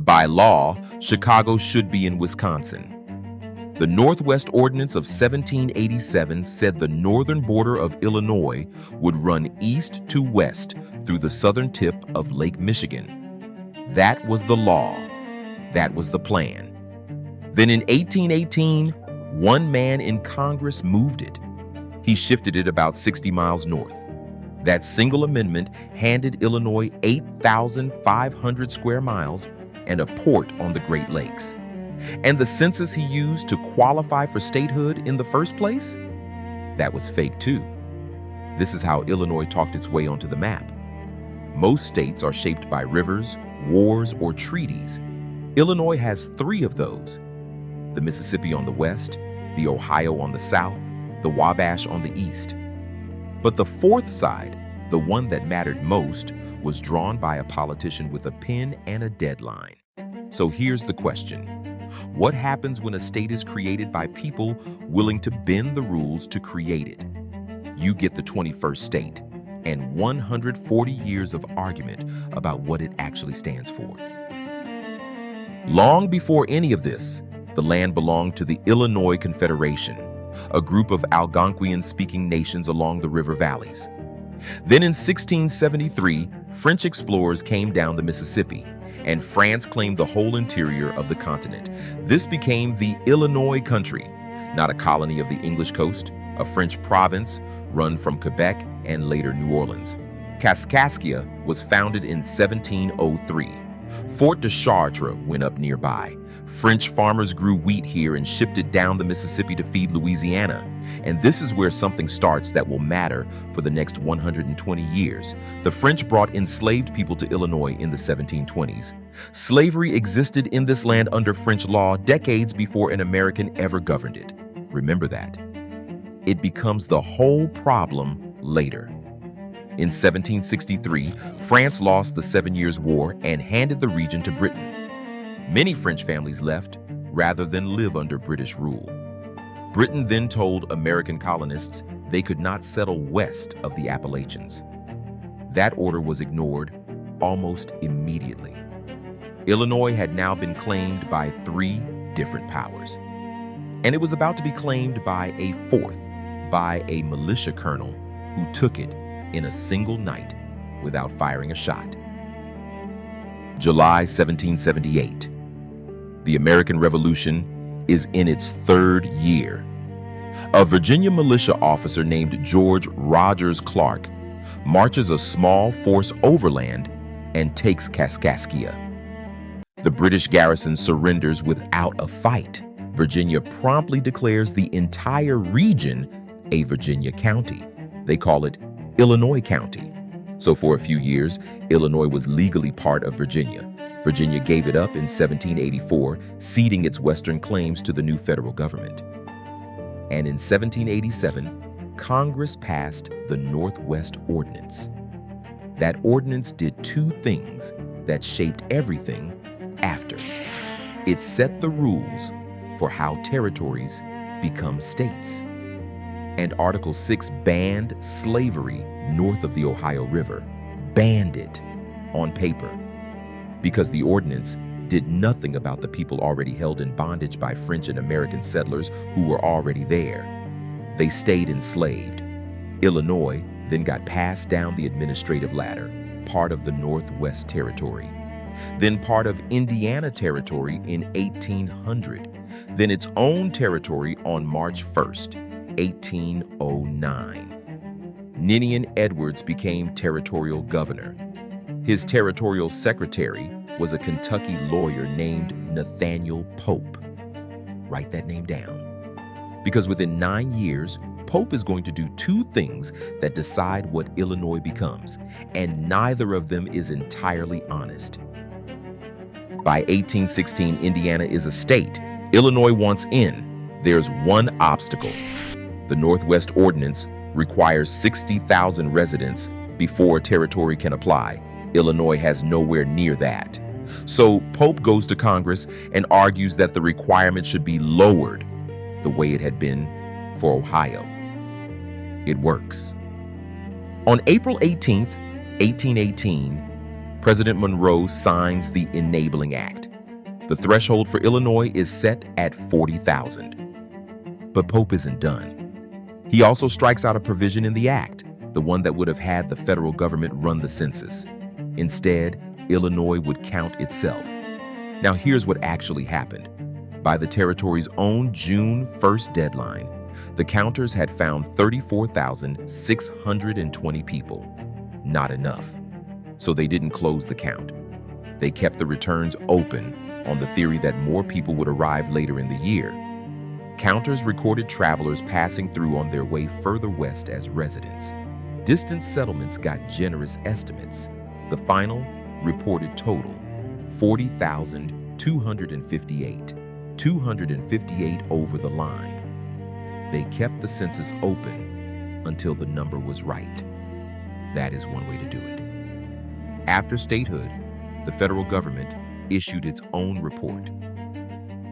By law, Chicago should be in Wisconsin. The Northwest Ordinance of 1787 said the northern border of Illinois would run east to west through the southern tip of Lake Michigan. That was the law. That was the plan. Then in 1818, one man in Congress moved it. He shifted it about 60 miles north. That single amendment handed Illinois 8,500 square miles and a port on the Great Lakes. And the census he used to qualify for statehood in the first place? That was fake too. This is how Illinois talked its way onto the map. Most states are shaped by rivers, wars, or treaties. Illinois has 3 of those: the Mississippi on the west, the Ohio on the south, the Wabash on the east. But the 4th side, the one that mattered most, was drawn by a politician with a pen and a deadline. So here's the question. What happens when a state is created by people willing to bend the rules to create it? You get the 21st state and 140 years of argument about what it actually stands for. Long before any of this, the land belonged to the Illinois Confederation, a group of Algonquian-speaking nations along the river valleys. Then in 1673, French explorers came down the Mississippi, and France claimed the whole interior of the continent. This became the Illinois country, not a colony of the English coast, a French province run from Quebec and later New Orleans. Kaskaskia was founded in 1703. Fort de Chartres went up nearby. French farmers grew wheat here and shipped it down the Mississippi to feed Louisiana. And this is where something starts that will matter for the next 120 years. The French brought enslaved people to Illinois in the 1720s. Slavery existed in this land under French law decades before an American ever governed it. Remember that. It becomes the whole problem later. In 1763, France lost the 7 Years' War and handed the region to Britain. Many French families left rather than live under British rule. Britain then told American colonists they could not settle west of the Appalachians. That order was ignored almost immediately. Illinois had now been claimed by 3 different powers. And it was about to be claimed by a 4th, by a militia colonel who took it in a single night without firing a shot. July 1778. The American Revolution is in its 3rd year. A Virginia militia officer named George Rogers Clark marches a small force overland and takes Kaskaskia. The British garrison surrenders without a fight. Virginia promptly declares the entire region a Virginia county. They call it Illinois County. So for a few years, Illinois was legally part of Virginia. Virginia gave it up in 1784, ceding its western claims to the new federal government. And in 1787, Congress passed the Northwest Ordinance. That ordinance did 2 things that shaped everything after. It set the rules for how territories become states. And Article 6 banned slavery north of the Ohio River, banned it on paper, because the ordinance did nothing about the people already held in bondage by French and American settlers who were already there. They stayed enslaved. Illinois then got passed down the administrative ladder, part of the Northwest Territory, then part of Indiana Territory in 1800, then its own territory on March 1st, 1809. Ninian Edwards became territorial governor. His territorial secretary was a Kentucky lawyer named Nathaniel Pope. Write that name down. Because within 9 years, Pope is going to do 2 things that decide what Illinois becomes, and neither of them is entirely honest. By 1816, Indiana is a state. Illinois wants in. There's one obstacle. The Northwest Ordinance requires 60,000 residents before territory can apply. Illinois has nowhere near that. So Pope goes to Congress and argues that the requirement should be lowered the way it had been for Ohio. It works. On April 18th, 1818, President Monroe signs the Enabling Act. The threshold for Illinois is set at 40,000. But Pope isn't done. He also strikes out a provision in the act, the one that would have had the federal government run the census. Instead, Illinois would count itself. Now here's what actually happened. By the territory's own June 1st deadline, the counters had found 34,620 people. Not enough. So they didn't close the count. They kept the returns open on the theory that more people would arrive later in the year. Counters recorded travelers passing through on their way further west as residents. Distant settlements got generous estimates. The final reported total, 40,258. 258 over the line. They kept the census open until the number was right. That is one way to do it. After statehood, the federal government issued its own report.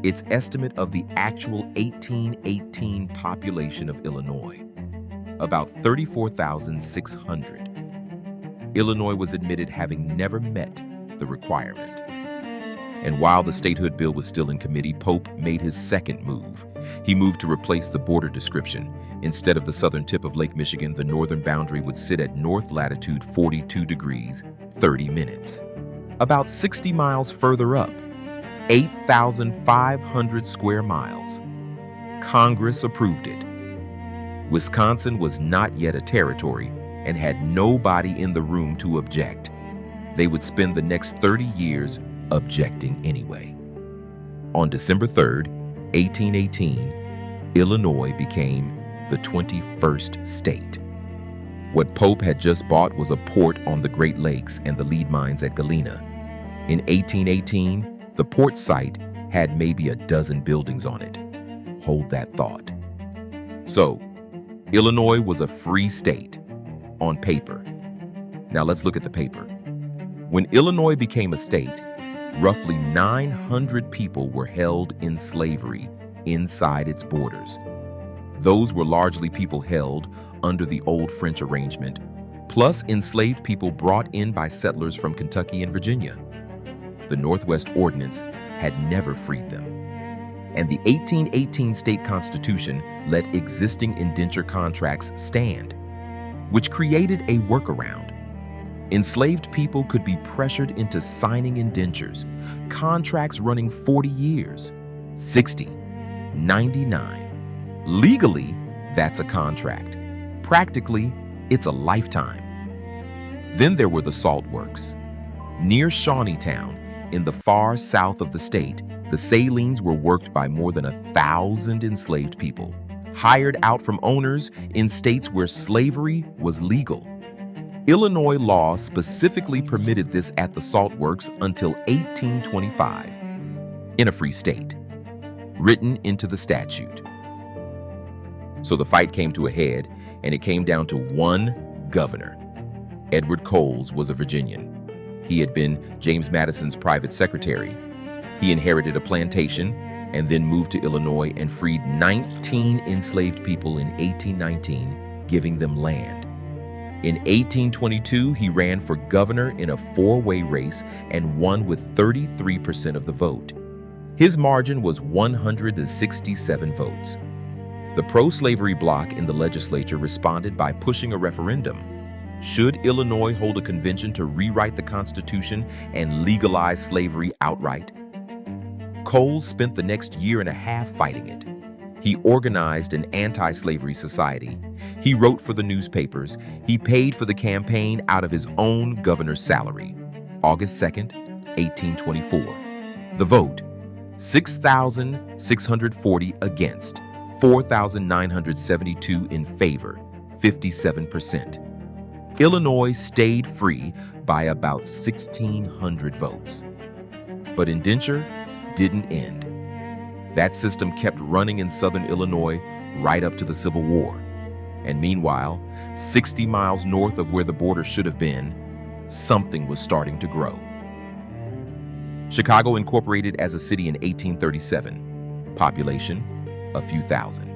Its estimate of the actual 1818 population of Illinois, about 34,600. Illinois was admitted having never met the requirement. And while the statehood bill was still in committee, Pope made his second move. He moved to replace the border description. Instead of the southern tip of Lake Michigan, the northern boundary would sit at north latitude 42 degrees, 30 minutes. About 60 miles further up, 8,500 square miles. Congress approved it. Wisconsin was not yet a territory and had nobody in the room to object. They would spend the next 30 years objecting anyway. On December 3rd, 1818, Illinois became the 21st state. What Pope had just bought was a port on the Great Lakes and the lead mines at Galena. In 1818, the port site had maybe a dozen buildings on it. Hold that thought. So, Illinois was a free state on paper. Now let's look at the paper. When Illinois became a state, roughly 900 people were held in slavery inside its borders. Those were largely people held under the old French arrangement, plus enslaved people brought in by settlers from Kentucky and Virginia. The Northwest Ordinance had never freed them. And the 1818 state constitution let existing indenture contracts stand, which created a workaround. Enslaved people could be pressured into signing indentures, contracts running 40 years, 60, 99. Legally, that's a contract. Practically, it's a lifetime. Then there were the salt works. Near Shawneetown, in the far south of the state, the salines were worked by more than 1,000 enslaved people, hired out from owners in states where slavery was legal. Illinois law specifically permitted this at the salt works until 1825, in a free state, written into the statute. So the fight came to a head, and it came down to one governor. Edward Coles was a Virginian. He had been James Madison's private secretary. He inherited a plantation and then moved to Illinois and freed 19 enslaved people in 1819, giving them land. In 1822, he ran for governor in a four-way race and won with 33% of the vote. His margin was 167 votes. The pro-slavery bloc in the legislature responded by pushing a referendum. Should Illinois hold a convention to rewrite the Constitution and legalize slavery outright? Coles spent the next year and a half fighting it. He organized an anti-slavery society. He wrote for the newspapers. He paid for the campaign out of his own governor's salary. August 2nd, 1824. The vote, 6,640 against, 4,972 in favor, 57%. Illinois stayed free by about 1,600 votes. But indenture didn't end. That system kept running in southern Illinois right up to the Civil War. And meanwhile, 60 miles north of where the border should have been, something was starting to grow. Chicago incorporated as a city in 1837. Population, a few thousand.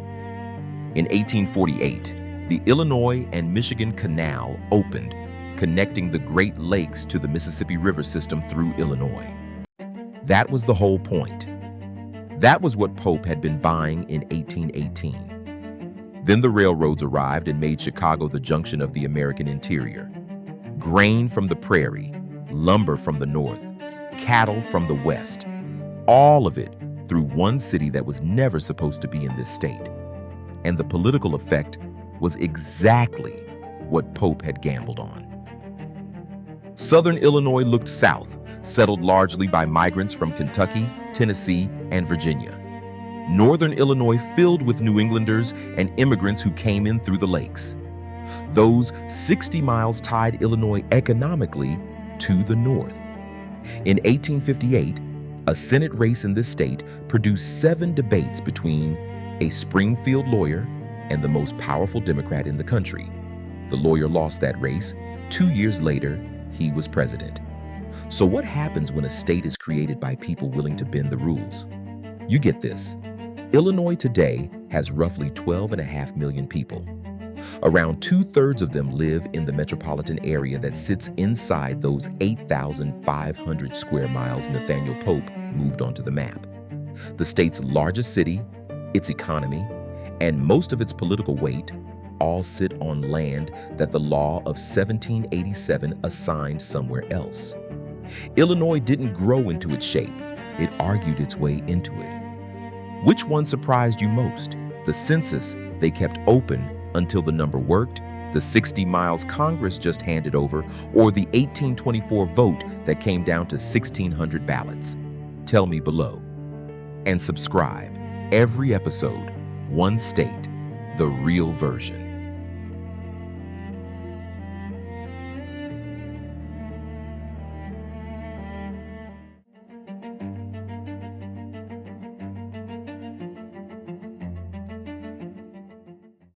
In 1848, the Illinois and Michigan Canal opened, connecting the Great Lakes to the Mississippi River system through Illinois. That was the whole point. That was what Pope had been buying in 1818. Then the railroads arrived and made Chicago the junction of the American interior. Grain from the prairie, lumber from the north, cattle from the west, all of it through one city that was never supposed to be in this state. And the political effect was exactly what Pope had gambled on. Southern Illinois looked south, settled largely by migrants from Kentucky, Tennessee, and Virginia. Northern Illinois filled with New Englanders and immigrants who came in through the lakes. Those 60 miles tied Illinois economically to the north. In 1858, a Senate race in this state produced 7 debates between a Springfield lawyer and the most powerful Democrat in the country. The lawyer lost that race. 2 years later, he was president. So what happens when a state is created by people willing to bend the rules? You get this. Illinois today has roughly 12.5 million people. Around 2/3 of them live in the metropolitan area that sits inside those 8,500 square miles Nathaniel Pope moved onto the map. The state's largest city, its economy, and most of its political weight all sit on land that the law of 1787 assigned somewhere else. Illinois didn't grow into its shape, it argued its way into it. Which one surprised you most? The census they kept open until the number worked, the 60 miles Congress just handed over, or the 1824 vote that came down to 1,600 ballots? Tell me below. And subscribe. Every episode, one state, the real version.